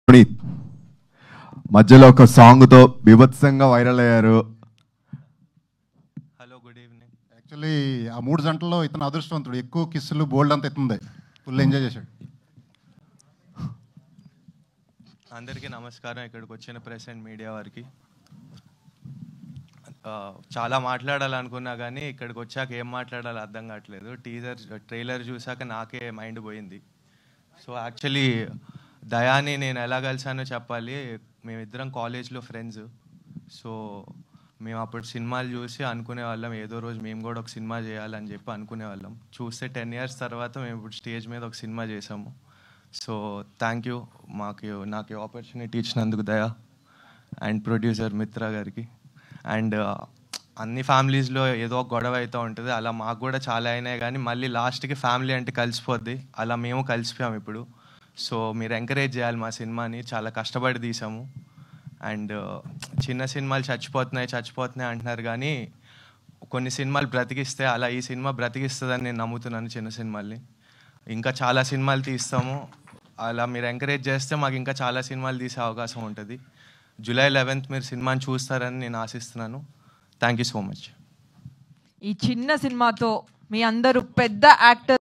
పునీత్ మధ్యలో ఒక సాంగ్తో బీభత్సంగా వైరల్ అయ్యారు. Hello, good evening. యాక్చువల్లీ ఆ 3 గంటల్లో ఇతను అదృష్టవంతుడు. ఎక్కువ కిస్సులు బోల్డ్ అంత ఇస్తుంది. ఫుల్ ఎంజాయ్ చేశాడు. అందరికీ నమస్కారం. ఇక్కడికి వచ్చిన ప్రెస్ అండ్ మీడియా వారికి. చాలా మాట్లాడాలనుకున్నా కానీ ఇక్కడికి వచ్చాక ఏం మాట్లాడాలో అర్థం కావట్లేదు. ట్రైలర్ చూసాక నాకే మైండ్ పోయింది. సో యాక్చువల్లీ దయాని నేను ఎలా కలిసానో చెప్పాలి. మేమిద్దరం కాలేజ్లో ఫ్రెండ్స్. సో మేము అప్పుడు సినిమాలు చూసి అనుకునేవాళ్ళం ఏదో రోజు మేము కూడా ఒక సినిమా చేయాలని చెప్పి అనుకునేవాళ్ళం. చూస్తే 10 years తర్వాత మేము ఇప్పుడు స్టేజ్ మీద ఒక సినిమా చేసాము. సో థ్యాంక్ యూ నాకు ఆపర్చునిటీ ఇచ్చినందుకు దయా అండ్ ప్రొడ్యూసర్ మిత్రా గారికి. అండ్ అన్ని ఫ్యామిలీస్లో ఏదో ఒక గొడవ అవుతూ ఉంటుంది. అలా మాకు కూడా చాలా అయినాయి కానీ మళ్ళీ లాస్ట్కి ఫ్యామిలీ అంటే కలిసిపోద్ది. అలా మేము కలిసిపోయాము ఇప్పుడు. సో మీరు ఎంకరేజ్ చేయాలి మా సినిమాని. చాలా కష్టపడి తీసాము. అండ్ చిన్న సినిమాలు చచ్చిపోతున్నాయి అంటున్నారు కానీ కొన్ని సినిమాలు బ్రతికిస్తే అలా ఈ సినిమా బ్రతికిస్తుందని నేను నమ్ముతున్నాను. చిన్న సినిమాల్ని ఇంకా చాలా సినిమాలు తీస్తాము. అలా మీరు ఎంకరేజ్ చేస్తే మాకు ఇంకా చాలా సినిమాలు తీసే అవకాశం ఉంటుంది. July 11th మీరు సినిమాని చూస్తారని నేను ఆశిస్తున్నాను. Thank you so much. ఈ చిన్న సినిమాతో మీ అందరూ పెద్ద యాక్టర్స్